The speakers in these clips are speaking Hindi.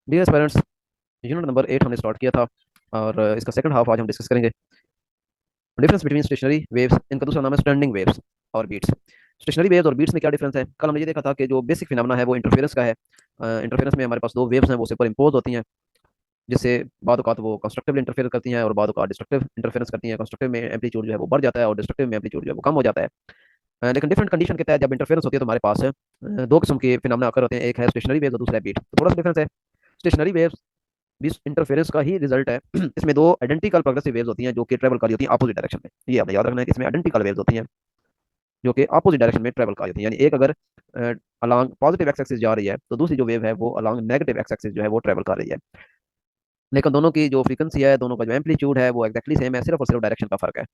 डियर पेरेंट्स, यूनिट नंबर 8 हमने स्टार्ट किया था और इसका सेकंड हाफ आज हम डिस्कस करेंगे। डिफरेंस बिटवीन स्टेशनरी वेव्स, इनका दूसरा नाम है स्टैंडिंग वेव्स और बीट्स। स्टेशनरी वेव्स और बीट्स में क्या डिफरेंस है? कल हमने ये देखा था कि जो बेसिक फिनोमेना है वो इंटरफेरेंस का है। इंटरफेरेंस में हमारे पास दो वेव्स हैं, वो सुपर इम्पोज होती हैं, जिससे बाद औक़ात वो कंस्ट्रक्टिवली इंटरफेयर करती हैं और बाद औक़ात डिस्ट्रक्टिव इंटरफेरेंस करती हैं। कंस्ट्रक्टिव में एम्पलीट्यूड जो है वो बढ़ जाता है और डिस्ट्रक्टिव में एम्पलीट्यूड जो है वो कम हो जाता है। लेकिन डिफरेंट कंडीशन के तहत जब इंटरफेरेंस होती है तो हमारे पास दो किस्म के फिनोमेना आकर होते हैं, एक है स्टेशनरी वेव और दूसरा है बीट। तो थोड़ा सा डिफरेंस है। स्टेशनरी वेव्स भी इंटरफेरेंस का ही रिजल्ट है। इसमें दो आइडेंटिकल प्रोग्रेसिव वेव्स होती हैं जो कि ट्रेवल कर रही होती हैं अपोजिट डायरेक्शन में। ये आपने याद रखना है कि इसमें आइडेंटिकल वेव्स होती हैं जो कि अपोजिट डायरेक्शन में ट्रेवल कर रही होती हैं। यानी एक अगर अलॉन्ग पॉजिटिव एक्स एक्सिस जा रही है तो दूसरी जो वेव है वो अलॉन्ग नेगेटिव एक्स एक्सिस जो है वो ट्रेवल कर रही है। लेकिन दोनों की जो फ्रीक्वेंसी है, दोनों का जो एम्पलीट्यूड है वो एक्जैक्टली सेम है, सिर्फ और सिर्फ डायरेक्शन का फर्क है।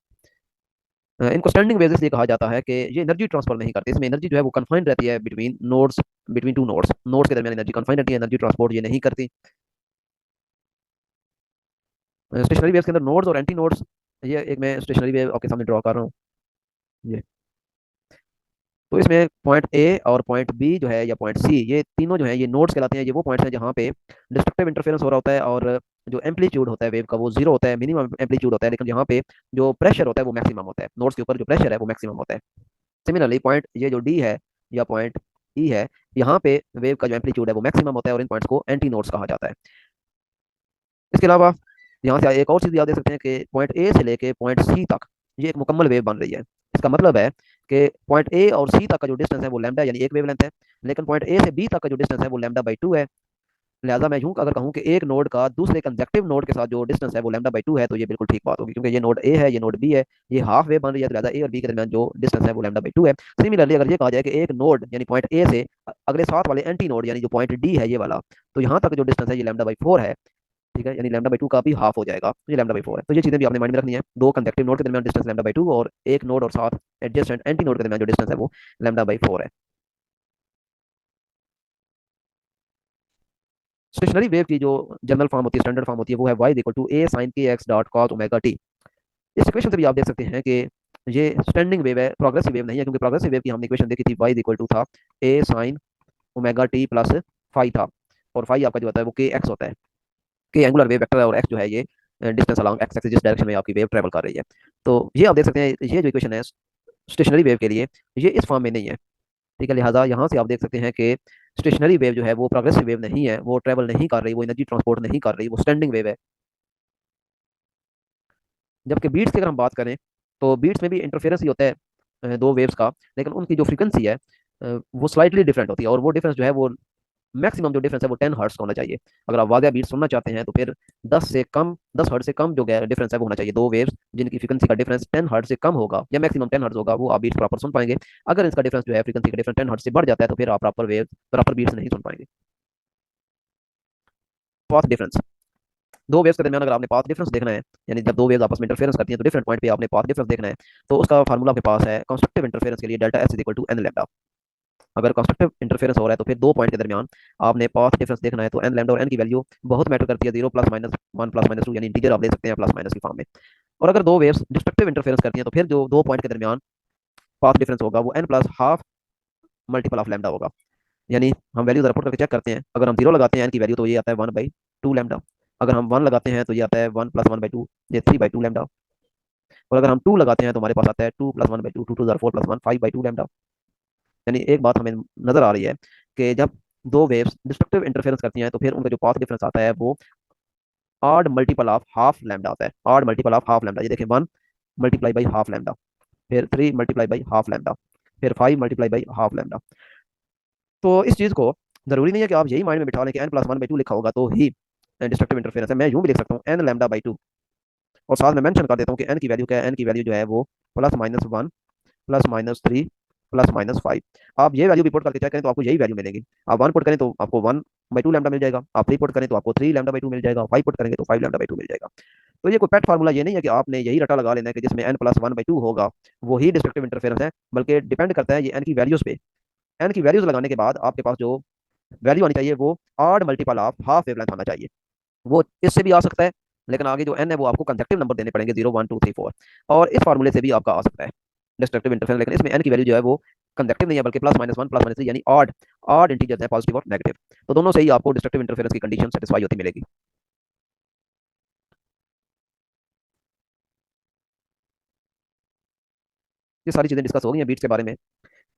इनको स्टैंडिंग वेव्स इसलिए कहा जाता है कि ये एनर्जी ट्रांसफर नहीं करते। इसमें एनर्जी जो है वो कन्फाइंड रहती है between nodes, between two nodes. Nodes के दरमियान एनर्जी कन्फाइंड रहती है, एनर्जी ट्रांसपोर्ट ये नहीं करती। स्टेशनरी वेव्स के अंदर नोड्स और एंटी नोड्स, ये एक मैं स्टेशनरी वेव आपके सामने ड्रॉ कर रहा हूँ ये। तो इसमें पॉइंट ए और पॉइंट बी जो है या पॉइंट सी, ये तीनों जो है ये नोड्स कहलाते हैं। ये वो पॉइंट्स हैं जहाँ पे डिस्ट्रक्टिव इंटरफेरेंस हो रहा होता है और जो एम्पलीट्यूड होता है वेव का वो जीरो होता है, मिनिमम एम्पलीट्यूड होता है, लेकिन यहाँ पे जो प्रेशर होता है वो मैक्सिमम होता है। नोड्स के ऊपर जो प्रेशर है वो मैक्सिमम होता है। सिमिलरली पॉइंट ये जो डी है या पॉइंट ई है, यहाँ पे वेव का जो एम्पलीट्यूड है वो मैक्सिमम होता है और इन पॉइंट्स को एंटी नोड्स कहा जाता है। इसके अलावा यहाँ से एक और चीज़ याद दे सकते हैं कि पॉइंट ए से लेके पॉइंट सी तक ये एक मुकम्मल वेव बन रही है। इसका मतलब है कि पॉइंट ए और सी तक का जो डिस्टेंस है वो लैम्डा यानी एक वेवलेंथ है, लेकिन पॉइंट ए से बी तक का जो डिस्टेंस है वो लैम्डा बाई टू है। लिहाजा मैं यूं अगर कहूँ कि एक नोड का दूसरे कंजेक्टिव नोड के साथ जो डिस्टेंस है वो लैम्डा बाई टू है, तो ये बिल्कुल ठीक बात होगी, क्योंकि ये नोड ए है, ये नोड बी है, ये हाफ वेव बन रही है, तो लिहाजा ए और बी के दरमियान जो डिस्टेंस है वो लैम्डा बाई टू है। सिमिलरली अगर ये कहा जाए कि एक नोड यानी पॉइंट ए से अगले साथ वाले एंटी नोड यानी जो पॉइंट डी है ये वाला, तो यहाँ तक जो डिस्टेंस है ये लैम्डा बाई फोर है। ठीक है, यानी लैम्डा बाई टू का भी हाफ हो जाएगा, ये लैम्डा बाई फोर है। तो ये चीजें भी आपने माइंड में रखनी है। दो कंजेक्टिव नोड के दरमियान डिस्टेंस लैम्डा बाई टू और एक नोड और साथ एडजेसेंट एंटी नोड के दरमियान जो डिस्टेंस है वो लैम्डा बाई फोर है। स्टेशनरी वेव की जो जनरल फॉर्म होती है, स्टैंडर्ड फॉर्म होती है, वो है y equal to A sine k x dot cos omega t. इस इक्वेशन से भी आप देख सकते हैं कि ये स्टैंडिंग वेव है, प्रोग्रेसिव वेव नहीं है, क्योंकि प्रोग्रेसिव वेव की हमने इक्वेशन देखी थी, y इक्वल टू था A sine omega t plus phi था, और फाई आपका जो होता है वो के एक्स होता है। के एंगुलर वेव वेक्टर है और एक्स जो है ये डिस्टेंस अलॉन्ग एक्स एक्सिस, जिस डायरेक्शन में आपकी वेव ट्रेवल कर रही है। तो ये आप देख सकते हैं, ये जो इक्वेशन है स्टेशनरी वेव के लिए, ये इस फॉर्म में नहीं है। ठीक है, लिहाजा यहाँ से आप देख सकते हैं कि स्टेशनरी वेव जो है वो प्रोग्रेसिव वेव नहीं है, वो ट्रेवल नहीं कर रही, वो एनर्जी ट्रांसपोर्ट नहीं कर रही, वो स्टैंडिंग वेव है। जबकि बीट्स की अगर हम बात करें तो बीट्स में भी इंटरफेरेंस ही होता है दो वेव्स का, लेकिन उनकी जो फ्रीक्वेंसी है वो स्लाइटली डिफरेंट होती है, और वो डिफरेंस जो है वो मैक्सिमम जो डिफरेंस है वो 10 हर्ट्स का होना चाहिए। अगर आप वादिया बीट सुनना चाहते हैं तो फिर 10 हर्ट्स से कम जो डिफरेंस है वो होना चाहिए। दो वेव्स जिनकी फ्रीक्वेंसी का डिफरेंस 10 हर्ट्स से कम होगा या मैक्सिमम 10 हर्ट्स होगा, वो आप बीट्स प्रॉपर सुन पाएंगे। अगर इसका डिफरेंस जो है फ्रीक्वेंसी का डिफरेंस 10 हर्ट्स से बढ़ जाता है तो फिर आप प्रॉपर बीट्स नहीं सुन पाएंगे। पाथ डिफरेंस, दो वेव्स के दरमियान अगर आपने पाथ डिफरेंस देखना है, यानी जब दो वेव्स आपस में इंटरफेरेंस करती हैं तो डिफरेंट पॉइंट पे आपने पाथ डिफरेंस देखना है, तो उसका फार्मूला आपके पास है कंस्ट्रक्टिव इंटरफेरेंस के लिए delta S is equal to N lambda. अगर कंस्ट्रक्टिव इंटरफेरेंस हो रहा है तो फिर दो पॉइंट के दरमियान आपने पाथ डिफरेंस देखना है, तो एन लैम्डा और एन की वैल्यू बहुत मैटर करती है, zero plus minus one plus minus two, यानी इंटीजर आप ले सकते हैं प्लस माइनस की फॉर्म में। और अगर दो वेव्स डिस्ट्रक्टिव इंटरफेरेंस करती हैं तो फिर जो दो पॉइंट के दरमियान पाथ डिफरेंस होगा वो N plus half multiple of lambda होगा। यानी हम वैल्यू रपोर्ट करके चेक करते हैं, अगर हम जीरो लगाते हैं एन की वैल्यू तो ये आता है वन बाई टू लैम्डा। अगर हम वन लगाते हैं तो ये आता है one plus one by to, ये थ्री बाई टू लैम्डा। और अगर हम टू लगाते हैं तो हमारे पास आता है two plus one by two, two two जार four plus one five by two lambda. यानी एक बात हमें नजर आ रही है कि जब दो वेव्स डिस्ट्रक्टिव इंटरफेरेंस करती हैं तो फिर उनका जो पाथ डिफरेंस आता है वो odd multiple of half lambda आता है। Odd multiple of half lambda, ये देखें, one multiply by half lambda, फिर three multiply by half lambda, फिर five multiply by half lambda. तो इस चीज़ को जरूरी नहीं है कि आप यही माइंड में बिठा लें कि N plus one by two लिखा होगा तो ही डिस्ट्रक्टिव इंटरफेरेंस है। मैं यूं भी लिख सकता हूँ एन लैम्डा बाई टू, और साथ में मेंशन कर देता हूँ कि एन की वैल्यू क्या है। एन की वैल्यू जो है वो plus minus one plus minus three plus minus five. आप ये वैल्यू रिपोर्ट करके चेक करें तो आपको यही वैल्यू मिलेगी। आप वन पुट करें तो आपको वन बाई टू लैम्डा मिल जाएगा, आप थ्री पुट करें तो आपको थ्री लैम्डा बाई टू मिल जाएगा, फाइव पुट करेंगे तो फाइव लैम्डा बाई टू मिल जाएगा। तो ये कोई पेट फार्मूला ये नहीं है कि आपने यही रटा लगा लेना है कि जिसमें N plus one by two होगा वो ही डिस्ट्रक्टिव इंटरफेरेंस है, बल्कि डिपेंड करता है ये एन की वैल्यूज पे। एन की वैल्यूज लगाने के बाद आपके पास जो वैल्यू आनी चाहिए वो odd multiple of half wavelength आना चाहिए। वो इससे भी आ सकता है, लेकिन आगे जो एन है वो आपको कंसेप्टिव नंबर देने पड़ेंगे, zero one two three four, और इस फार्मूले से भी आपका आ सकता है डिस्ट्रक्टिव इंटरफेरेंस, लेकिन इसमें एन की वैल्यू जो है वो कंजेक्टिव नहीं है बल्कि +-1 +-3 यानी ऑड ऑड इंटीजर्स है पॉजिटिव और नेगेटिव। तो दोनों से ही आपको डिस्ट्रक्टिव इंटरफेरेंस की कंडीशन सेटिस्फाई होती मिलेगी। ये सारी चीजें डिस्कस हो गई हैं बीट्स के बारे में।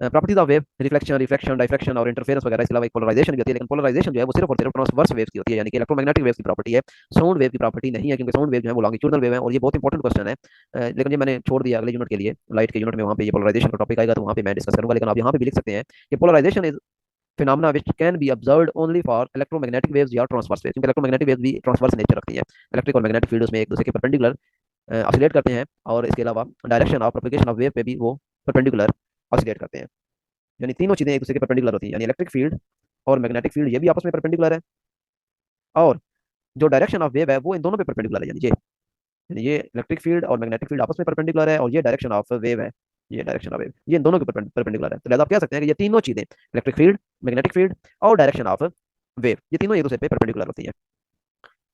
Properties of wave, reflection, refraction, diffraction और इंटरफेरेंस वगैरह, इसके अलावा एक पोलराइजेशन भी होती है, लेकिन पोलराइजेशन जो है वो सिर्फ और सिर्फ ट्रांसवर्स वेव की होती है, यानी कि इलेक्ट्रोमैग्नेटिक वेव की प्रॉपर्टी है, साउंड वेव की प्रॉपर्टी नहीं है, क्योंकि साउंड वेव जो है वो लॉन्गिट्यूडनल वेव है। और ये बहुत इंपॉर्टेंट क्वेश्चन है, लेकिन ये मैंने छोड़ दिया अगले यूनिट के लिए, लाइट के यूनिट में वहाँ पे ये पोलराइजेशन का टॉपिक आएगा तो वहाँ पे मैं डिस्कस करूंगा। लेकिन आप यहाँ पे भी लिख सकते हैं कि polarisation is phenomena which can be observed only for electromagnetic waves या ट्रांसवर्स वेव, क्योंकि इलेक्ट्रोमैग्नेटिक वेव्स भी ट्रांसवर्स नेचर रखती है। इलेक्ट्रिक और मैग्नेटिक फील्ड उसमें एक दूसरे के परपेंडिकुलर ऑसिलेट करते हैं, और इसके अलावा direction of propagation of wave पे भी वो परपेंडिकुलर ऑसिलेट करते हैं। यानी तीनों चीजें एक दूसरे के परपेंडिकुलर होती हैं, यानी इलेक्ट्रिक फील्ड और मैग्नेटिक फील्ड ये भी आपस में परपेंडिकुलर है, और जो डायरेक्शन ऑफ वेव है वो इन दोनों पे परपेंडिकुलर है। यानी ये इलेक्ट्रिक फील्ड और मैग्नेटिक फील्ड आपस में परपेंडिकुलर है, और ये डायरेक्शन ऑफ वेव है, ये डायरेक्शन ऑफ वेव ये इन दोनों के परपेंडिकुलर है। तो लिहाजा आप कह सकते हैं कि ये तीनों चीजें, इलेक्ट्रिक फील्ड, मैग्नेटिक फील्ड और डायरेक्शन ऑफ वेव, ये तीनों एक दूसरे पे परपेंडिकुलर होती हैं।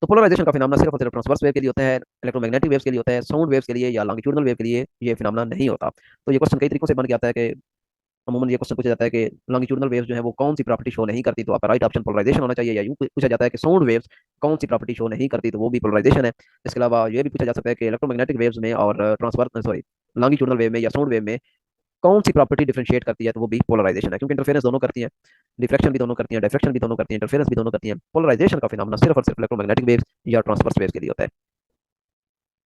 तो पोलराइजेशन का फिनोमेना सिर्फ और सिर्फ ट्रांसवर्स वेव के लिए होता है, इलेक्ट्रोमैग्नेटिक वेव्स के लिए होता है, साउंड वेव्स के लिए या लॉन्गिट्यूडनल वेव के लिए ये फिनोमेना नहीं होता। तो ये क्वेश्चन कई तरीकों से बन के आता है कि अमूमन ये क्वेश्चन पूछा जाता है कि लॉन्गिट्यूडनल वेव्स जो है वो कौन सी प्रॉपर्टी शो नहीं करती, तो आपका राइट ऑप्शन पोलराइजेशन होना चाहिए। या यूं पूछा जाता है कि साउंड वेव्स कौन सी प्रॉपर्टी शो नहीं करती, तो वो भी पोलराइजेशन है। इसके अलावा ये भी पूछा जा सकता है कि इलेक्ट्रोमैग्नेटिक वेव्स में और ट्रांसफर सॉरी लॉन्गिट्यूडनल वेव में या साउंड वेव में कौन सी प्रॉपर्टी डिफरेंशिएट करती है, तो वो भी पोलराइजेशन है, क्योंकि इंटरफेरेंस दोनों करती है, रिफ्लेक्शन भी दोनों करती है, डिफ्रेक्शन भी दोनों करती है, इंटरफेरेंस भी दोनों करती है। पोलराइजेशन का फिनोमेना सिर्फ और सिर्फ इलेक्ट्रोमैग्नेटिक वेव्स या ट्रांसवर्स वेव्स के लिए होता है।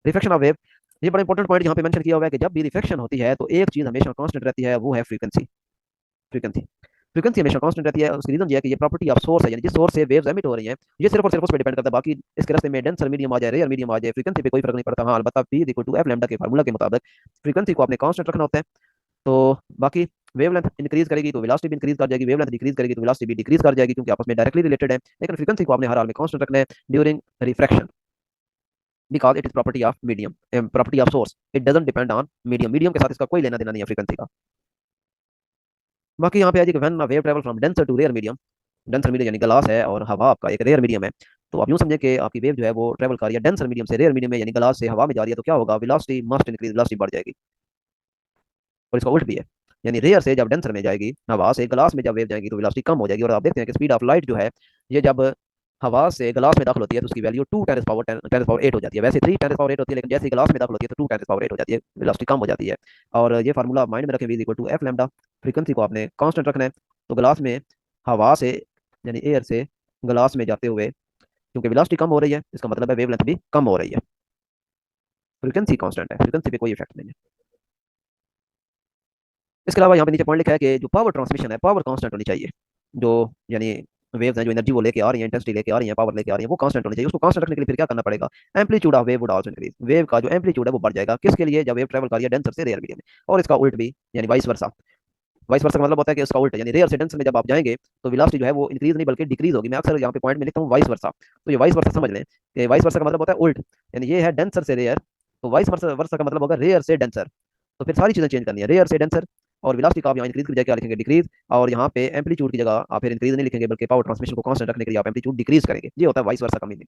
रिफ्लेक्शन ऑफ वेव, ये बड़ा इंपॉर्टेंट पॉइंट यहाँ पे मेंशन किया हुआ है कि जब भी रिफ्लेक्शन होती है तो एक चीज हमेशा कांस्टेंट रहती है, वो है फ्रीक्वेंसी। फ्रीक्वेंसी फ्रीक्वेंसी हमेशा कांस्टेंट रहती है। उसकी रीजन ये है कि ये प्रॉपर्टी ऑफ सोर्स है, यानी जिस सोर्स से वेव्स एमिट हो रही हैं ये सिर्फ और सिर्फ उस पर डिपेंड करता है। बाकी इसके रास्ते में डेंसर मीडियम आ जाए, रेयर मीडियम आ जाए, फ्रीक्वेंसी पे कोई फर्क नहीं पड़ता। हाँ अलबत्ता P equal to F lambda के फार्मूला के मुताबिक फ्रीक्वेंसी को आपने कांस्टेंट रखना होता है। तो बाकी वेवलेंथ इंक्रीज करेगी तो वेलोसिटी भी इंक्रीज कर जाएगी, वेवलेंथ डिक्रीज करेगी तो वेलोसिटी भी डिक्रीज कर जाएगी, क्योंकि आपस में डायरेक्टली रिलेटेड है। लेकिन फ्रीक्वेंसी को आपने हर हाल में कांस्टेंट रखना है during refraction, because it is property of medium, property of source, it doesn't depend on medium. Medium के साथ इसका कोई लेना देना नहीं है फ्रीक्वेंसी का। बाकी यहाँ पे है जी कि when wave travel from denser to rare medium, denser medium यानी ग्लास है और हवा आपका एक रेयर मीडियम है, तो आप यूं समझे कि आपकी वेव जो है वो ट्रेवल कर रही है डेंसर मीडियम से रेयर मीडियम में, यानी ग्लास से हवा में जा रही है, तो क्या होगा, वेलोसिटी मस्ट इंक्रीज, वेलोसिटी बढ़ जाएगी। और इसका उल्ट भी है, यानी रेयर से जब डेंसर में जाएगी, हवा से ग्लास में जब वेव जाएगी तो वेलोसिटी कम हो जाएगी। और आप देखते हैं कि स्पीड ऑफ लाइट जो है ये जब हवा से ग्लास में दाखिल होती है तो उसकी वैल्यू 2 × 10⁻8 हो जाती है। वैसे 3 × 10⁻8 होती है, लेकिन जैसे ही ग्लास में दाखिल होती है तो 2 × 10⁻8 हो जाती है, वेलोसिटी कम हो जाती है। और ये फार्मूला माइंड में रखें, v equal to F lambda. Frequency को आपने कांस्टेंट रखना है, तो ग्लास में हवा से यानी एयर से ग्लास में जाते हुए क्योंकि वेलोसिटी कम हो रही है, इसका मतलब है वेवलेंथ भी कम हो रही है। फ्रीक्वेंसी कांस्टेंट है, फ्रीक्वेंसी पे कोई इफेक्ट नहीं है। इसके अलावा यहाँ पे नीचे पॉइंट लिखा है कि जो पावर ट्रांसमिशन है पावर कांस्टेंट होनी चाहिए। जो यानी वेव्स हैं जो एनर्जी वो लेके आ रही है, इंटेंसिटी लेके आ रही है, पावर लेके आ रही है, वो कांस्टेंट होनी चाहिए। उसको कांस्टेंट रखने के लिए फिर क्या करना पड़ेगा, amplitude of wave would also increase, wave का जो एम्पलीट्यूड है वो बढ़ जाएगा। किसके लिए, जब वेव ट्रेवल कर रही है डेंसर से रेयर मीडियम में। और इसका उल्ट भी, यानी वाइस वर्सा। वाइस वर्सा का मतलब होता है कि इसका उल्टा, यानी रेयर से डेंसर में जब आप जाएंगे तो वेलोसिटी जो है वो इंक्रीज नहीं बल्कि डिक्रीज होगी। मैं अक्सर यहाँ पे पॉइंट में लिखता हूँ वाइस वर्सा, तो ये वाइस वर्सा समझ लें कि वाइस वर्सा का मतलब होता है उल्ट, यानी ये है डेंसर से रेयर, तो वाइस वर्सा वर्सा का मतलब होगा रेयर से डेंसर। तो फिर सारी चीजें चेंज करनी है, रेयर से डेंसर, और वेलोसिटी का आप यहाँ इंक्रीज की बजाय क्या लिखेंगे, डिक्रीज। और यहाँ पे एम्पलीट्यूड की जगह आप फिर इंक्रीज नहीं लिखेंगे बल्कि पावर ट्रांसमिशन को कांस्टेंट रखने के लिए आप एम्पलीट्यूड डिक्रीज करेंगे। ये होता है वाइस वर्सा का मीनिंग।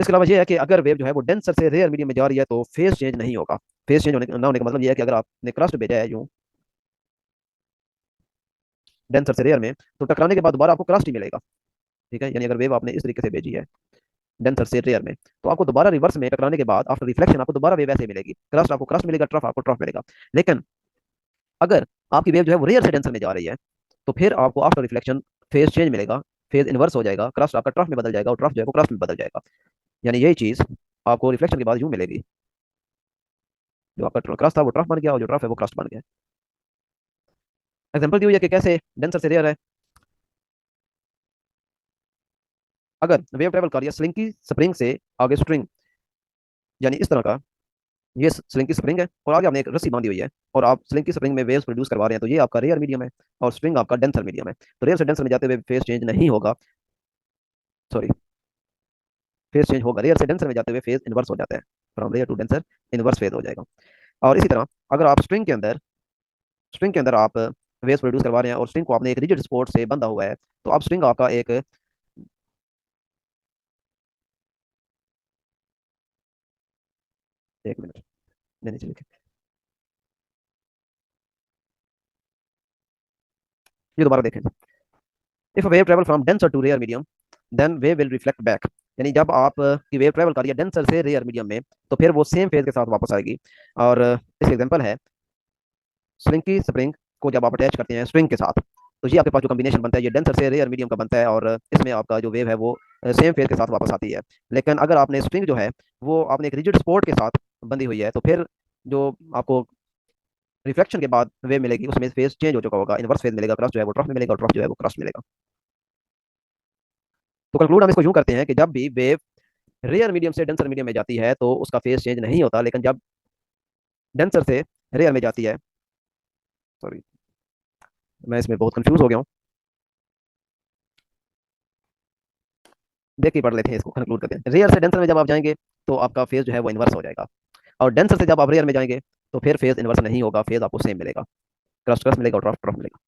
इसके अलावा ये है कि अगर वेव जो है वो डेंसर से रेयर मीडियम में जा रही है तो फेज चेंज नहीं होगा। फेज चेंज ना होने का मतलब ये है कि अगर आपने क्रस्ट भेजा है यूं डेंसर से रेयर में, तो टकराने के बाद दोबारा आपको क्रस्ट ही मिलेगा। ठीक है, यानी अगर वेव आपने इस तरीके से भेजी है डेंसर से रेयर में, तो आपको दोबारा रिवर्स में टकराने के बाद आफ्टर रिफ्लेक्शन आपको दोबारा वेव ऐसे मिलेगी, क्रस्ट आपको क्रस्ट मिलेगा, ट्रफ आपको ट्रफ मिलेगा। लेकिन अगर आपकी वेव जो है वो रेयर से डेंसर में जा रही है, तो फिर आपको आफ्टर रिफ्लेक्शन फेज चेंज मिलेगा, फेज इनवर्स हो जाएगा, क्रस्ट आपका ट्रफ में बदल जाएगा और ट्रफ जो है वो क्रस्ट में बदल जाएगा। यानी यही चीज आपको रिफ्लेक्शन के बाद यूं मिलेगी, जो आपका क्रस्ट था वो ट्रफ बन गया और जो ट्रफ है वो क्रस्ट बन गया। एग्जाम्पल दी हुई है कि कैसे डेंसर से रेयर है। अगर वेव ट्रेवल कर रही है स्लिंकी स्प्रिंग से आगे स्ट्रिंग, यानी इस तरह का, ये स्लिंकी स्प्रिंग है और आगे आपने एक रस्सी बांधी हुई है और आप स्लिंकी स्प्रिंग में वेव्स प्रोड्यूस करवा रहे हैं, तो ये आपका रेयर मीडियम है और स्प्रिंग आपका डेंसर मीडियम है। तो रेयर से डेंसर में जाते हुए फेज चेंज नहीं होगा, सॉरी फेज चेंज होगा, रेयर से डेंसर में जाते हुए फेज इनवर्स हो जाता है, from rare to denser inverse phase हो जाएगा। और इसी तरह अगर आप स्ट्रिंग के अंदर आप वेव्स प्रोड्यूस करवा रहे हैं और स्ट्रिंग को आपने एक रिजिड सपोर्ट से बंधा हुआ है, तो अब स्ट्रिंग आपका एक, एक मिनट, नहीं नहीं चलिए, ये दोबारा देखें। If wave travel from denser to rare medium then wave will reflect back. यानी जब आप की वेव ट्रेवल कर रही है डेंसर से रेयर मीडियम में, तो फिर वो सेम फेज के साथ वापस आएगी। और इसका एग्जांपल है स्लिंकी स्प्रिंग को जब आप अटैच करते हैं स्ट्रिंग के साथ, तो ये आपके पास जो कॉम्बिनेशन बनता है ये डेंसर से रेयर मीडियम का बनता है, और इसमें आपका जो वेव है वो सेम फेज के साथ वापस आती है। लेकिन अगर आपने स्ट्रिंग जो है वो आपने एक रिजिड स्पोर्ट के साथ बंधी हुई है, तो फिर जो आपको रिफ्लेक्शन के बाद वेव मिलेगी उसमें फेज चेंज हो चुका होगा, इनवर्स फेज मिलेगा, क्रस्ट जो है वो ट्रफ में मिलेगा और ट्रफ जो है वो क्रस्ट मिलेगा। तो कंक्लूड हम इसको यूं करते हैं कि जब भी वेव रेयर मीडियम से डेंसर मीडियम में जाती है तो उसका फेज चेंज नहीं होता, लेकिन जब डेंसर से रेयर में जाती है, सॉरी मैं इसमें बहुत कंफ्यूज हो गया हूँ, देख के पढ़ लेते हैं, इसको कंक्लूड करते हैं। रेयर से डेंसर में जब आप जाएंगे तो आपका फेज जो है वो इन्वर्स हो जाएगा, और डेंसर से जब आप रेयर में जाएंगे तो फिर फेज इन्वर्स नहीं होगा, फेज आपको सेम मिलेगा, क्रस्ट क्रस्ट मिलेगा और ट्रफ ट्रफ मिलेगा।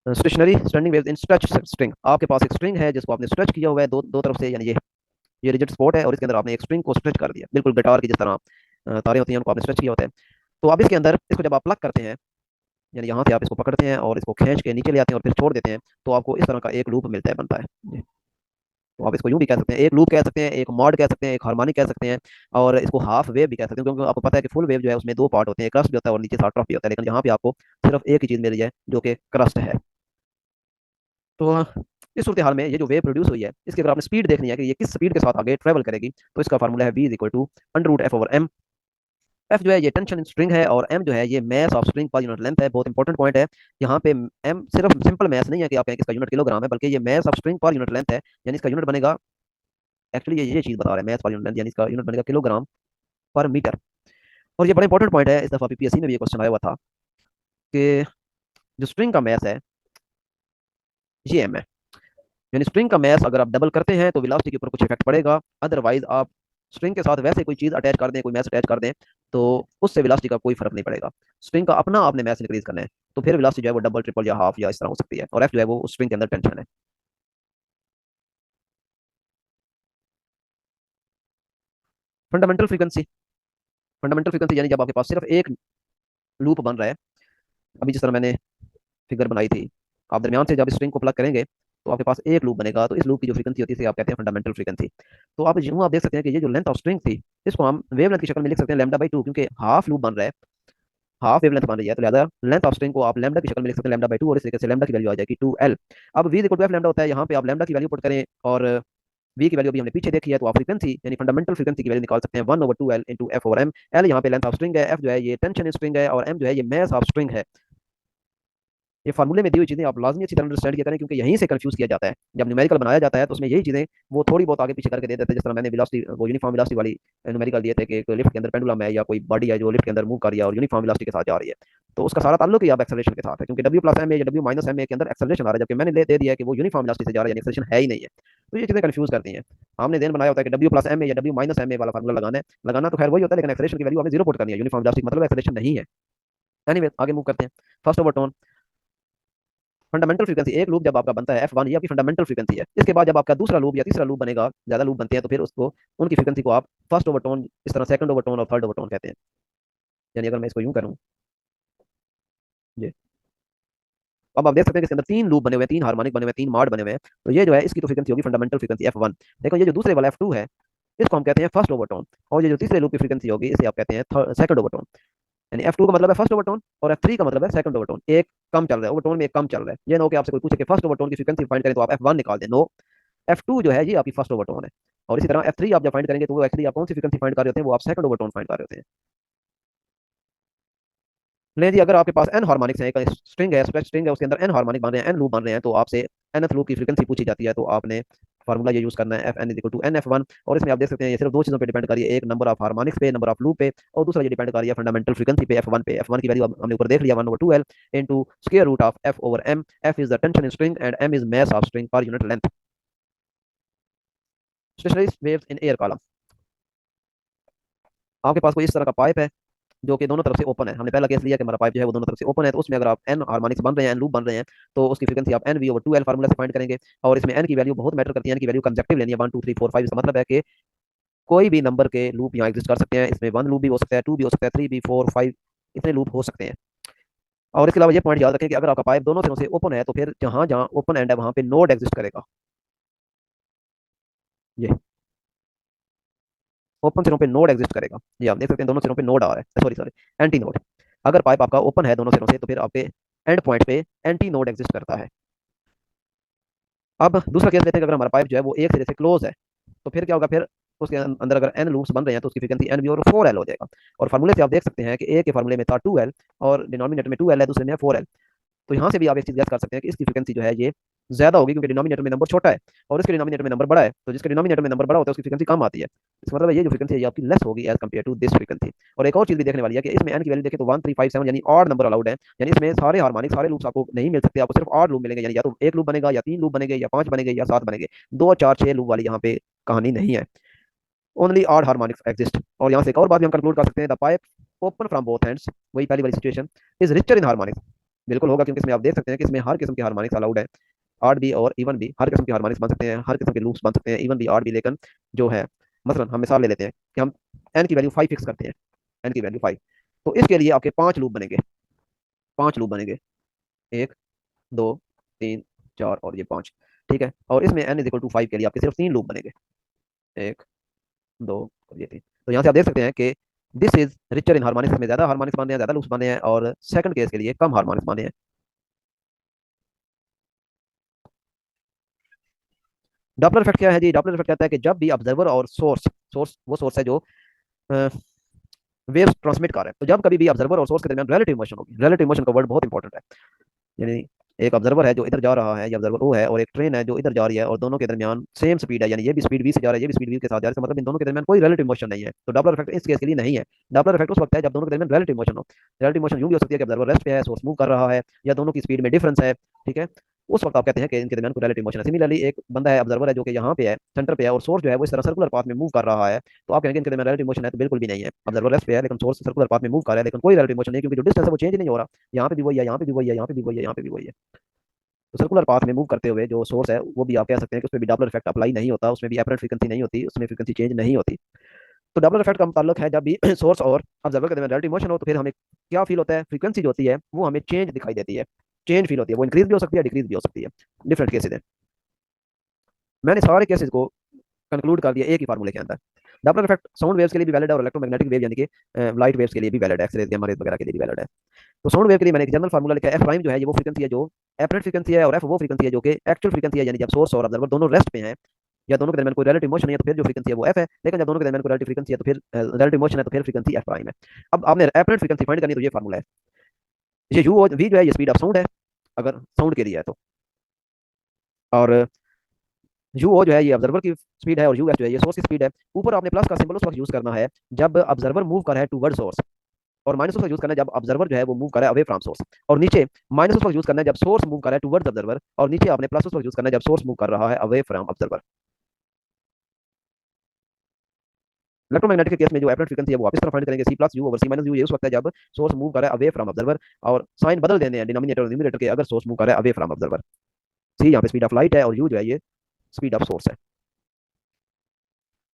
Stationary standing waves in stretch string, आपके पास एक स्ट्रिंग है जिसको आपने स्ट्रेच किया हुआ है दो दो तरफ से, यानी ये रिजिड स्पॉट है और इसके अंदर आपने एक स्ट्रिंग को स्ट्रेच कर दिया, बिल्कुल गिटार की जिस तरह तारे होती हैं उनको आपने स्ट्रेच किया होता है। तो अब इसके अंदर इसको जब आप प्लग करते हैं, यानी यहाँ से आप इसको पकड़ते हैं और इसको खींच के नीचे ले आते हैं और फिर छोड़ देते हैं, तो आपको इस तरह का एक लूप मिलता है, बनता है जी। तो आप इसको यूं भी कह सकते हैं, एक लूप कह सकते हैं, एक मॉड कह सकते हैं, एक हार्मोनिक कह सकते हैं, और इसको हाफ वेव भी कह सकते हैं, क्योंकि आपको पता है कि फुल वेव जो है उसमें दो पार्ट होते हैं, क्रस्ट भी होता है और नीचे साथ ट्रफ भी होता है, लेकिन यहाँ पे आपको सिर्फ एक ही चीज मिल रही है जो कि क्रस्ट है। तो इस सूरत हाल में ये जो वेव प्रोड्यूस हुई है इसकी अगर आपने स्पीड देखनी है कि ये किस स्पीड के साथ आगे ट्रेवल करेगी, तो इसका फार्मूला है v is equal to under root F over M. F जो है ये टेंशन इन स्ट्रिंग है, और एम जो है ये mass of string per unit length है। बहुत इंपॉर्टेंट पॉइंट है यहाँ पे, एम सिर्फ सिंपल मैस नहीं है कि आप कहें कि इसका यूनिट किलोग्राम है, बल्कि ये mass of string per unit length है, यानी इसका यूनिट बनेगा, एक्चुअली ये चीज बता रहा है मैस पर यूनिट लेंथ, यानी इसका यूनिट बनेगा किलोग्राम पर मीटर। और ये बड़ा इंपॉर्टेंट पॉइंट है, इस दफा पीपीएससी में भी ये क्वेश्चन आया हुआ था कि जो स्ट्रिंग का मैस है ये एम है, यानी स्ट्रिंग का मैस अगर आप डबल करते हैं तो वेलोसिटी के ऊपर कुछ इफेक्ट पड़ेगा, अदरवाइज आप स्ट्रिंग के साथ वैसे कोई चीज अटैच कर दें, कोई मैस अटैच कर दें, तो उससे वेलोसिटी का कोई फर्क नहीं पड़ेगा। स्ट्रिंग का अपना आपने मैस इंक्रीज करना है, तो फिर वेलोसिटी जो है वो डबल ट्रिपल या हाफ या इस तरह हो सकती है, और एफ जो है वो उस स्ट्रिंग के अंदर टेंशन है। फंडामेंटल फ्रीक्वेंसी, फंडामेंटल फ्रीक्वेंसी यानी जब आपके पास सिर्फ एक लूप बन रहा है, अभी जिस तरह मैंने फिगर बनाई थी, आप दरमियान से जब स्ट्रिंग को प्लग करेंगे तो आपके पास एक लूप बनेगा, तो इस लूप की जो फ्रीक्वेंसी होती है इसे आप कहते हैं फंडामेंटल फ्रीक्वेंसी। तो आप यूं आप देख सकते हैं कि ये जो लेंथ ऑफ स्ट्रिंग थी इसको हम वेवलेंथ की शक्ल में लिख सकते हैं लैम्डा बाई टू, क्योंकि हाफ लूप बन रहा है, हाफ वेवलेंथ बन रही है, तो लिहाजा लेंथ ऑफ स्ट्रिंग को आप लैम्डा की शक्ल में लिख सकते हैं लैम्डा बाई टू, और इस तरीके से लैम्डा की वैल्यू आ जाएगी 2l। अब v equal to F lambda होता है, यहाँ पे आप लैम्डा की वैल्यू पुट करें, और v की वैल्यू भी हमने पीछे देखी है, तो आप फ्रीक्वेंसी यानी फंडामेंटल फ्रीक्वेंसी की वैल्यू निकाल सकते हैं 1/2l into F over M. L यहाँ पे लेंथ ऑफ स्ट्रिंग है, एफ जो है ये टेंशन स्ट्रिंग है, और एम जो है ये मैस ऑफ स्ट्रिंग है। ये फार्मूले में दी हुई चीजें आप लाजमी अच्छी तरह अंडरस्टैंड किया करें, क्योंकि यहीं से कंफ्यूज किया जाता है। जब न्यूमेरिकल बनाया जाता है तो उसमें यही चीजें वो थोड़ी बहुत आगे पीछे करके दे देते हैं, जिस तरह मैंने वेलोसिटी वो यूनिफॉर्म वेलोसिटी वाली न्यूमेरिकल दिए थे कि एक लिफ्ट के अंदर पेंडुलम है या कोई बॉडी है जो लिफ्ट के अंदर मूव कर रही है और यूनिफॉर्म वेलोसिटी के साथ जा रही है, तो उसका सारा ताल्लुक ही अब एक्सेलरेशन के साथ है, क्योंकि डब्ल्यू प्लस एम ए या डब्ल्यू माइनस एम ए के अंदर एक्सेलरेशन आ रहा है, जबकि मैंने दे दिया है कि वो यूनिफॉर्म वेलोसिटी से जा रहा है, यानी एक्सेलरेशन है ही नहीं है। तो ये चीजें कंफ्यूज करती हैं। हमने देन बनाया होता है कि डब्ल्यू प्लस एम ए या डब्ल्यू माइनस एम ए वाला फार्मूला लगाना है, लगाना तो खैर वही होता है, लेकिन एक्सेलरेशन की वैल्यू आपने जीरो पुट करनी है, यूनिफॉर्म वेलोसिटी मतलब एक्सेलरेशन नहीं है। एनीवे आगे मूव करते हैं। First over tone, fundamental frequency, एक लूप जब आपका बनता है F1 ये आपकी फंडामेंटल फ्रीक्वेंसी है। इसके बाद जब आपका दूसरा लूप या तीसरा लूप बनेगा, ज्यादा लूप बनते हैं, तो फिर उसको उनकी फ्रीक्वेंसी को आप फर्स्ट ओवरटोन, इस तरह सेकंड ओवरटोन और थर्ड ओवरटोन कहते हैं। यानी अगर मैं इसको यूं करूं ये, अब आप देख सकते हैं कि इसके अंदर तीन लूप बने हुए हैं, तीन हार्मोनिक बने हुए हैं, तीन मॉड बने हुए हैं, तो ये जो है इसकी तो फ्रीक्वेंसी होगी फंडामेंटल फ्रीक्वेंसी F1। देखो ये जो दूसरे वाला F2 है इसको हम कहते हैं फर्स्ट ओवरटोन, और ये जो तीसरे लूप की फ्रीक्वेंसी होगी इसे आप कहते हैं सेकंड ओवरटोन। यानी F2 का मतलब है फर्स्ट ओवरटोन और F3 का मतलब है सेकंड ओवरटोन, एक कम चल रहा है, ओवरटोन में एक कम चल रहा है। ये ना हो कि आपसे कोई पूछे कि फर्स्ट ओवरटोन की फ्रीक्वेंसी फाइंड करें तो आप F1 निकाल दें, नो, F2 जो है ये आपकी फर्स्ट ओवरटोन है। और इसी तरह F3 आप जब फाइंड करेंगे तो वो एक्चुअली आप कौन सी फ्रीक्वेंसी फाइंड कर रहे होते हैं, वो आप सेकंड ओवरटोन फाइंड कर रहे होते हैं। ले जी, अगर आपके पास एन हार्मोनिक्स है, एक स्ट्रिंग है, स्ट्रेच स्ट्रिंग है, उसके अंदर एन हार्मोनिक बन रहे हैं, एन लूप बन रहे हैं, तो आपसे एनथ लूप की फ्रीक्वेंसी पूछी जाती है, तो आपने फार्मूला ये यूज करना है F N is equal to N F one. और इसमें आप देख सकते हैं ये सिर्फ दो चीजों पे डिपेंड कर रही है, एक नंबर ऑफ हार्मोनिक्स पे, नंबर ऑफ लूप पे, और दूसरा ये डिपेंड कर रही है फंडामेंटल फ्रीक्वेंसी पे, एफ वन पे। एफ वन की वैल्यू हमने ऊपर देख लिया 1/2l into square root of F over M. F is the tension in string and M is mass of string per unit length. Stationary waves in air column, आपके पास कोई इस तरह का पाइप है, जो कि दोनों तरफ से ओपन है। हमने पहला केस लिया कि हमारा पाइप जो है वो दोनों तरफ से ओपन है, तो उसमें अगर आप एन हार्मोनिक्स बन रहे हैं, एन लूप बन रहे हैं, तो उसकी फ्रीक्वेंसी आप N V over two L formula से फाइंड करेंगे। और इसमें एन की वैल्यू बहुत मैटर करती है, एन की वैल्यू कंजेक्टिव लेनी है, 1 2 3 4 5। इसका मतलब है कि कोई भी नंबर के लूप यहाँ एग्जिस्ट कर सकते हैं। इसमें वन लूप भी हो सकता है, टू भी हो सकता है, थ्री भी, फोर, फाइव, इतने लूप हो सकते हैं। और इसके अलावा ये पॉइंट याद रखें कि अगर आपका पाइप दोनों सिरों से ओपन है, तो फिर जहां जहां ओपन एंड है वहां पे नोड एग्जिस्ट करेगा। ये ओपन सिरों पे नोड एग्जिस्ट करेगा, ये आप देख सकते हैं, दोनों सिरों पे नोड आ रहा है, सॉरी सॉरी, एंटी नोड। अगर पाइप आपका ओपन है दोनों सिरों से, तो फिर आपके एंड पॉइंट पे एंटी नोड एग्जिस्ट करता है। अब दूसरा केस लेते हैं कि अगर हमारा पाइप जो है वो एक सिरे से क्लोज है, तो फिर क्या होगा, फिर उसके अंदर अगर एन लूप्स बन रहे हैं, तो उसकी फ्रीक्वेंसी एन बी और 4 एल हो जाएगा। और फार्मूले से आप देख सकते हैं कि ए के फार्मूले में था 2 एल, और डिनोमिनेटर में 2 एल है, दूसरे में 4 एल। तो यहाँ से भी आप एक चीज गैस कर सकते हैं कि इसकी फ्रीक्वेंसी जो है ये ज्यादा होगी, क्योंकि डिनोमिनेटर में नंबर छोटा है और इसके डिनोमिनेटर में नंबर बड़ा है। तो जिसके डिनोमिनेटर में नंबर बड़ा होता है उसकी फ्रीक्वेंसी कम आती है। इसका मतलब है ये जो फ्रीक्वेंसी है ये आपकी लेस होगी as compare to this frequency. और एक और चीज भी देखने वाली है कि इसमें एन की वैल्यू देखें तो 1 3 5 7, यानी ऑड नंबर अलाउड है। यानी इसमें सारे हार्मोनिक सारे लूप्स आपको नहीं मिल सकते, आपको सिर्फ ऑड लूप मिलेंगे, यानी या तो एक लूप बनेगा, या तीन लूप बनेंगे, या पांच बनेंगे, या सात बनेंगे। 2 4 6 लूप वाली यहाँ पे कहानी नहीं है। Only odd harmonics exist. और यहाँ से एक और बात भी हम कंक्लूड कर सकते हैं, the pipe open from both ends, वही पहली वाली situation, is richer in harmonics. बिल्कुल होगा, क्योंकि इसमें आप देख सकते हैं कि इसमें हर किस्म के हार्मोनिक्स अलाउड है, आर्ट भी और इवन भी, हर किस्म के हार्मोनिक्स बन सकते हैं, हर किस्म के लूप्स बन सकते हैं, इवन भी आर्ट भी। लेकिन जो है, मसलन हम मिसाल ले लेते हैं कि हम एन की वैल्यू 5 फिक्स करते हैं, एन की वैल्यू 5, तो इसके लिए आपके 5 लूप बनेंगे, 5 लूप बनेंगे, एक, दो, तीन, चार और ये 5। ठीक है, और इसमें एन इज इक्वल टू 5 के लिए आपके सिर्फ 3 लूप बनेंगे, एक, दो और ये 3। तो यहाँ से आप देख सकते हैं कि this is richer in harmonics, में ज्यादा हार्मोनिक्स बने हैं, ज्यादा लूप्स बने हैं, और सेकंड केस के लिए कम हार्मोनिक्स बने हैं। डॉपलर इफेक्ट क्या है जी? डॉपलर इफेक्ट कहता है कि जब भी ऑब्जर्वर और सोर्स, सोर्स वो सोर्स है जो वेव्स ट्रांसमिट कर रहा है, तो जब कभी भी ऑब्जर्वर और सोर्स के दरमियान रिलेटिव मोशन होगी, रिलेटिव मोशन का वर्ड बहुत इंपॉर्टेंट है। यानी एक ऑब्जर्वर है जो इधर जा रहा है, ये ऑब्जर्वर ओ है, और एक ट्रेन है जो इधर जा रही है, और दोनों के दरमियान सेम स्पीड है, यानी ये भी स्पीड वी से जा रहा है, ये भी स्पीड वी के साथ जा रहा है, इसका मतलब इन दोनों के दरमियान कोई रिलेटिव मोशन नहीं है। तो डॉपलर इफेक्ट इस केस के लिए नहीं है। डॉपलर इफेक्ट उस वक्त है जब दोनों के दरमियान रिलेटिव मोशन हो। रिलेटिव मोशन यूं भी हो सकती है कि ऑब्जर्वर रेस्ट पे है, सोर्स मूव कर रहा है, या दोनों की स्पीड में डिफरेंस है। ठीक है, उस वक्त आप कहते हैं कि इनके दरमियान कोई रिलेटिव मोशन है। सिमिलरली एक बंदा है, ऑब्जर्वर है, जो कि यहाँ पे है, सेंटर पे है, और सोर्स जो है वो इस तरह सर्कुलर पाथ में मूव कर रहा है, तो आप कहेंगे इनके दरमियान रिलेटिव मोशन है? तो बिल्कुल भी नहीं है। ऑब्जर्वर रेस्ट पे है लेकिन सोर्स सर्कुलर पाथ में मूव कर रहा है, लेकिन कोई रिलेटिव मोशन नहीं, क्योंकि जो डिस्टेंस है वो चेंज नहीं हो रहा। यहाँ पे भी वही है, यहाँ पे भी वही है, यहाँ पे भी वही है, यहाँ पे भी वही है। तो सर्कुलर पाथ में मूव करते हुए जो सोर्स है, वो भी आप कह सकते हैं कि उसमें भी डॉपलर इफेक्ट अप्लाई नहीं होता, उसमें भी एपरेंट फ्रीक्वेंसी नहीं होती, उसमें फ्रीक्वेंसी चेंज नहीं होती। तो डॉपलर इफेक्ट का मुताल्लुक है जब भी सोर्स और ऑब्जर्वर के दरमियान रिलेटिव मोशन हो, तो फिर हमें क्या फील होता है? फ्रीक्वेंसी जो होती है वो हमें चेंज दिखाई देती है, चेंज फील होती है। वो इंक्रीज भी हो सकती है, डिक्रीज भी हो सकती है, डिफरेंट केसेस है। मैंने सारे केसेस को कंक्लूड कर दिया एक ही फार्मूले के अंदर। डॉपलर इफेक्ट साउंड वेव्स के लिए भी वैलिड है, और इलेक्ट्रोमैग्नेटिक वेव यानी कि लाइट वेव्स के लिए भी वैलिड है, एक्सरे गामा रेज वगैरह के लिए भी वैलिड है। तो साउंड वेव के लिए मैंने एक जनरल फार्मूला लिखा है, एफ प्राइम जो है ये वो फ्रीक्वेंसी है जो एपरेंट फ्रीक्वेंसी है, और एफ वो फ्रीक्वेंसी है जो कि एक्चुअल फ्रीक्वेंसी है, यानी जब सोर्स और ऑब्जर्वर दोनों रेस्ट पे हैं, या दोनों के दरमियान कोई रिलेटिव मोशन नहीं है, तो फिर जो फ्रीक्वेंसी है वो एफ है। लेकिन जब दोनों के दरमियान कोई रिलेटिव फ्रीक्वेंसी है, तो फिर रिलेटिव मोशन है, तो फिर फ्रीक्वेंसी एफ प्राइम है। अब आपने एपरेंट फ्रीक्वेंसी फाइंड करनी है, तो ये फार्मूला है। ये यू और वी जो है ये स्पीड ऑफ साउंड है, अगर साउंड के लिए है तो। और यू ओ जो है ये ऑब्जर्वर की स्पीड है, और यू एस जो है ये सोर्स की स्पीड है। ऊपर आपने प्लस का सिंबल उस वक्त यूज करना है जब ऑब्जर्वर मूव कर रहा है टुवर्ड सोर्स, और माइनस उस वक्त यूज करना है जब ऑब्जर्वर जो है वो मूव कर रहा है अवे फ्रॉम सोर्स। और नीचे माइनस उस वक्त यूज करना है जब सोर्स मूव कर रहा है टुवर्ड्स ऑब्जर्वर, और नीचे आपने प्लस उस वक्त यूज करना है जब सोर्स मूव कर रहा है अवे फ्रॉम ऑब्जर्वर। इलेक्ट्रोमैग्नेटिक के केस में जो एपरेंट फ्रीक्वेंसी है वो आप इस तरह फाइंड करेंगे, C plus U over C minus U. ये उस वक्त है जब सोर्स मूव कर रहा है अवे फ्रॉम ऑब्जर्वर, और साइन बदल देने हैं डिनोमिनेटर और न्यूमरेटर के, अगर सोर्स मूव कर रहा है अवे फ्रॉम ऑब्जर्वर। सी यहाँ पे स्पीड ऑफ लाइट है, और यू जो है ये स्पीड ऑफ सोर्स है।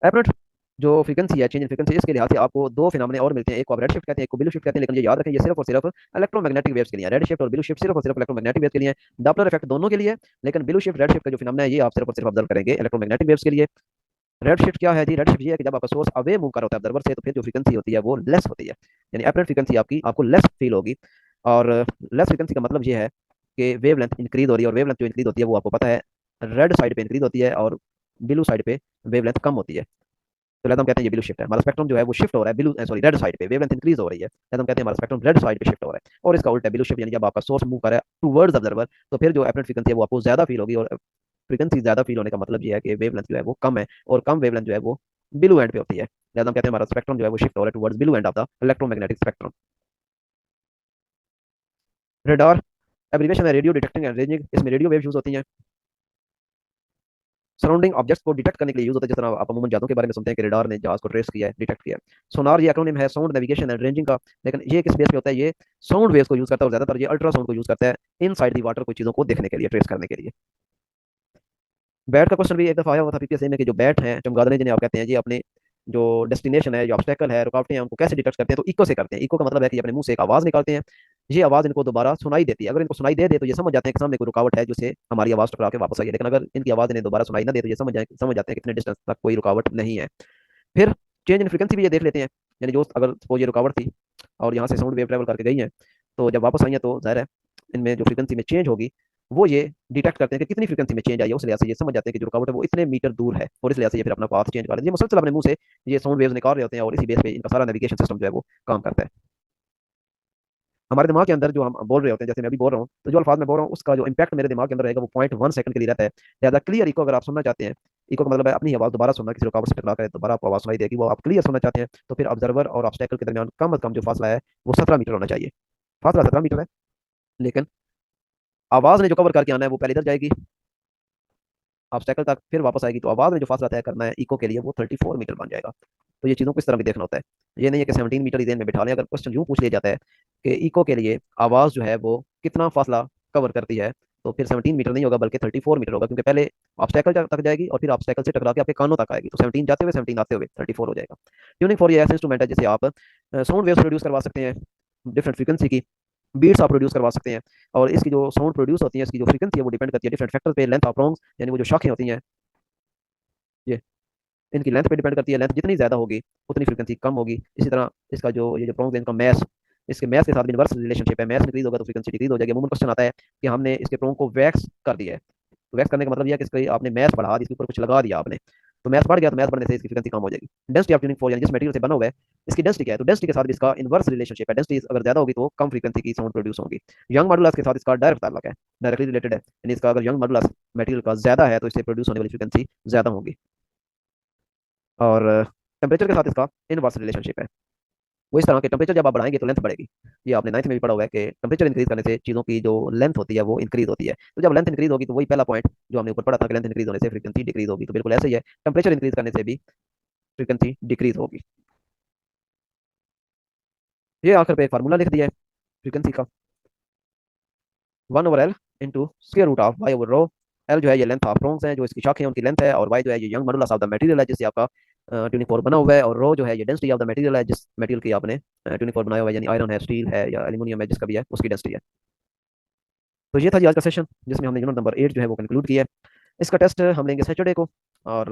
एपरेंट जो फ्रीक्वेंसी है, चेंज इन फ्रीक्वेंसी, इसके लिहाज से आपको दो फिनोमेना और मिलते हैं, एक को आप रेड शिफ्ट कहते हैं, एक को ब्लू शिफ्ट कहते हैं। लेकिन ये याद रखें, ये सिर्फ और सिर्फ इलेक्ट्रोमैग्नेटिक वेव्स के लिए है। रेड शिफ्ट और ब्लू शिफ्ट सिर्फ और सिर्फ इलेक्ट्रोमैग्नेटिक वेव्स के लिए है। डॉपलर इफेक्ट दोनों के लिए, लेकिन ब्लू शिफ्ट रेड शिफ्ट का जो फिनोमेना है ये आप सिर्फ और सिर्फ ऑब्जर्व करेंगे इलेक्ट्रोमैग्नेटिक वेव्स के लिए। रेड शिफ्ट क्या है जी? रेड शिफ्ट ये है कि जब आपका सोर्स अवे मूव कर रहा होता है ऑब्जर्वर से, तो फिर जो फ्रीक्वेंसी होती है वो लेस होती है, यानी एपरेंट फ्रीक्वेंसी आपकी आपको लेस फील होगी। और लेस फ्रीक्वेंसी का मतलब ये है कि वेव लेंथ इंक्रीज हो रही है, और वेव लेंथ जो इंक्रीज होती है वो आपको पता है रेड साइड पे इंक्रीज होती है, और ब्लू साइड पे वेव लेंथ कम होती है। तो लिहाजा हम कहते हैं ये ब्लू शिफ्ट है, हमारा स्पेक्ट्रम जो है वो शिफ्ट हो रहा है ब्लू सॉरी रेड साइड पे, वेवलेंथ इंक्रीज हो रही है, लिहाजा हम कहते हैं हमारा स्पेक्ट्रम रेड साइड पे शिफ्ट हो रहा है। और इसका उल्टा ब्लू शिफ्ट, यानी जब आपका सोर्स मूव कर रहा है टुवर्ड्स ऑब्जर्वर, तो फिर जो एपरेंट फ्रीक्वेंसी है वो आपको ज्यादा फील होगी। और फ्रीक्वेंसी ज्यादा फील होने का मतलब ये है कि वेवलेंथ जो है वो कम है, और कम वेवलेंथ जो है वो ब्लू एंड पे होती है, लिहाजा हम कहते हैं हमारा स्पेक्ट्रम जो है वो शिफ्ट हो रहा है towards blue end of the electromagnetic spectrum. Radar abbreviation है रेडियो डिटेक्टिंग एंड रेंजिंग, इसमें रेडियो वेव यूज होती हैं। सराउंडिंग ऑब्जेक्ट्स को डिटेक्ट करने के लिए यूज होता है, जिस तरह आप अमूमन जहाज़ों के बारे में सुनते हैं कि रेडार ने जहाज को ट्रेस किया है, डिटेक्ट किया है। सोनार ये एक्रोनिम है साउंड नेविगेशन एंड रेंजिंग का, लेकिन ये किस बेस पे होता है, ये साउंड वेव्स को यूज करता है और ज्यादातर ये अल्ट्रासाउंड को यूज करता है इनसाइड दी वाटर कोई चीजों को देखने के लिए, ट्रेस करने के लिए। बैट का क्वेश्चन भी एक दफा आया हुआ था पीपीएससी में कि जो बैट हैं चमगादड़ जिन्हें आप कहते हैं, ये अपने जो डेस्टिनेशन है, जो ऑब्स्टेकल है, रुकावटें हैं, उनको कैसे डिटेक्ट करते हैं, तो इको से करते हैं। इको का मतलब है कि ये अपने मुंह से एक आवाज निकालते हैं, ये आवाज इनको दोबारा सुनाई देती है। अगर इनको सुनाई दे दे तो ये समझ जाते हैं कि सामने कोई रुकावट है जिससे हमारी आवाज टकरा के वापस आई है, लेकिन अगर इनकी आवाज इन्हें दोबारा सुनाई ना दे तो ये समझ जाते हैं कि इतने डिस्टेंस तक कोई रुकावट नहीं है। फिर चेंज इन फ्रिक्वेंसी भी ये देख लेते हैं, यानी जो अगर सपोज ये रुकावट थी और यहाँ से साउंड वेव ट्रेवल करके गई है, तो जब वापस आई है तो जाहिर है इनमें जो फ्रिक्वेंसी में चेंज होगी वो ये डिटेक्ट करते हैं कि कितनी फ्रिक्वेंसी में चेंज आई है, उस लिहाज से ये समझ जाते हैं कि जो रुकावट है वो इतने मीटर दूर है, और इस लिहाज से ये फिर अपना पाथ चेंज कर लेते हैं। ये मुसलसल अपने मुंह से ये साउंड वेव्स निकाल रहे होते हैं और इसी बेस पे इनका सारा नेविगेशन सिस्टम जो है वो काम करता है। हमारे दिमाग के अंदर जो हम बोल रहे होते हैं, जैसे मैं अभी बोल रहा हूँ, तो जो अल्फाज मैं बोल रहा हूँ उसका जो इंपैक्ट मेरे दिमाग के अंदर रहेगा वो 0.1 सेकंड के लिए रहता है। लिहाजा क्लियर इको अगर आप सुनना चाहते हैं, इको का मतलब है अपनी आवाज दोबारा सुनना, किसी रुकावट से टकरा कर दोबारा आपको आवाज सुनाई देगी, वो आप क्लियर सुनना चाहते हैं, तो फिर ऑब्जर्वर और ऑब्स्टेकल के दरमियान कम अज कम जो फासला है वो 17 मीटर होना चाहिए। फासला 17 मीटर है, लेकिन आवाज ने जो कवर करके आना है वो पहले इधर जाएगी ऑब्स्टेकल तक, फिर वापस आएगी, तो आवाज में जो फासला तय करना है इको के लिए वो 34 मीटर बन जाएगा। तो ये चीज़ों को इस तरह भी देखना होता है। ये नहीं है कि 17 मीटर ही देन में बिठा लें। अगर क्वेश्चन यूँ पूछ लिया जाता है कि इको के लिए आवाज़ जो है वो कितना फासला कवर करती है, तो फिर 17 मीटर नहीं होगा बल्कि 34 मीटर होगा, क्योंकि पहले ऑब्स्टेकल तक जाएगी और फिर ऑब्स्टेकल से टकरा के आपके कानों तक आएगी, तो 17 जाते हुए 17 आते हुए 34 हो जाएगा। ट्यूनिंग फॉर ये ऐसा इंस्ट्रूमेंट है जिससे आप साउंड वेव्स प्रोड्यूस करवा सकते हैं डिफरेंट फ्रीक्वेंसी की, बीट्स आप प्रोड्यूस करवा सकते हैं। और इसकी जो साउंड प्रोड्यूस होती है, इसकी जो फ्रीक्वेंसी है वो डिपेंड करती है डिफरेंट फैक्टर पे, लेंथ ऑफ प्रॉन्ग्स, यानी वो जो शाखें होती हैं ये इनकी लेंथ पे डिपेंड करती है। लेंथ जितनी ज़्यादा होगी उतनी फ्रीक्वेंसी कम होगी। इसी तरह इसका जो ये जो प्रॉन्ग्स है इनका मैस, इसके मैस के साथ भी इनवर्स रिलेशनशिप है, मैस इंक्रीज होगा तो फ्रीक्वेंसी डिक्रीज हो जाएगी। अमूमन क्वेश्चन आता है कि हमने इसके प्रॉन्ग को वैक्स कर दिया है, तो वैक्स करने का मतलब यह है कि इसके आपने मैस बढ़ा दी, इसके ऊपर कुछ लगा दिया आपने, तो मैस बढ़ गया, तो मैस बढ़ने से इसकी फ्रीक्वेंसी कम हो जाएगी। डेंसिटी ऑफ ट्यूनिंग फोर, यानी जिस मटेरियल से बना हुआ है इसकी डेंसिटी क्या है, तो डेंसिटी के साथ भी इसका इनवर्स रिलेशनशिप है। डेंसिटी अगर ज्यादा होगी तो कम फ्रीक्वेंसी की साउंड प्रोड्यूस होगी। यंग मॉडुलस के साथ इसका डायरेक्ट ताल्लुक है, डायरेक्टली रिलेटेड है, यानी इसका अगर यंग मॉडुलस मटेरियल का ज्यादा है तो इससे प्रोड्यूस होने वाली फ्रीक्वेंसी ज्यादा होगी। और टेम्परेचर के साथ इसका इनवर्स रिलेशनशिप है। वो इस तरह के टेम्परेचर जब आप बढ़ाएंगे तो लेंथ बढ़ेगी। ये आपने 9th में भी पढ़ा हुआ है कि टेम्परेचर इंक्रीज करने से चीज़ों की जो लेंथ होती है वो इंक्रीज होती है। तो जब लेंथ इंक्रीज होगी तो वही पहला पॉइंट जो हमने ऊपर पढ़ा था कि लेंथ इंक्रीज होने से फ्रीक्वेंसी डिक्रीज होगी, तो बिल्कुल ऐसे ही है, टेम्परेचर इंक्रीज करने से भी फ्रीक्वेंसी डिक्रीज होगी। ये आखिर पे एक फार्मूला लिख दिया है फ्रीक्वेंसी का, 1/L into square root of Y over rho. L जो है ये लेंथ ऑफ प्रोन्स है, जो इसकी शाखें हैं उनकी लेंथ है, और वाई जो है ये young modulus of the material है जिससे आपका ट्यूनिंग फोर बना हुआ है, और रो जो है ये डेंसिटी ऑफ द मटेरियल है जिस मटेरियल की आपने ट्यूनिंग फोर बनाया हुआ है, यानी आयरन है, स्टील है या एल्यूमिनियम है, जिसका भी है उसकी डेंसिटी है। तो ये था जी आज का सेशन जिसमें हमने यूनिट नंबर 8 जो है वो कंक्लूड किया है। इसका टेस्ट हम लेंगे सैटरडे को, और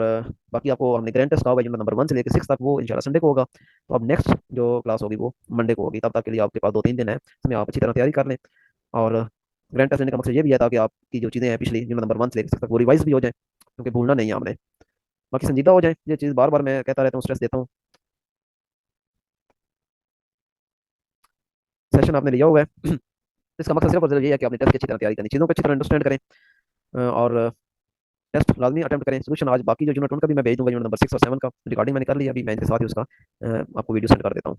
बाकी आपको हमने ग्रैंड टेस्ट कहा हुआ है यूनिट नंबर 1 से लेकर 6 तक, वो इंशाल्लाह संडे को होगा। तो अब नेक्स्ट जो क्लास होगी वो मंडे को होगी, तब तक के लिए आपके पास 2-3 दिन है, इसमें आप अच्छी तरह तैयारी कर लें। और ग्रैंड टेस्ट लेने का मकसद ये भी है ताकि आपकी जो चीज़ें हैं पिछली यूनिट नंबर 1 से लेकर 6 तक वो रिवाइज भी हो जाए, क्योंकि भूलना नहीं है हमने, बाकी संजीदा हो जाए। ये चीज़ बार बार मैं कहता रहता हूँ, स्ट्रेस देता हूँ। सेशन आपने लिया हुआ है इसका मकसद सिर्फ और सिर्फ ये है कि आपने टेस्ट की अच्छी तरह तैयारी करनी, चीज़ों को अच्छी तरह अंडरस्टैंड करें, और टेस्ट लाजमी अटेम्प्ट करें। सोल्यूशन आज बाकी जो यूनिट उनका भी मैं भेज दूंगा, यूनिट नंबर 6 और 7 का रिकॉर्डिंग मैंने कर लिया, अभी मैं इनके साथ ही उसका आपको वीडियो सेंड कर देता हूँ।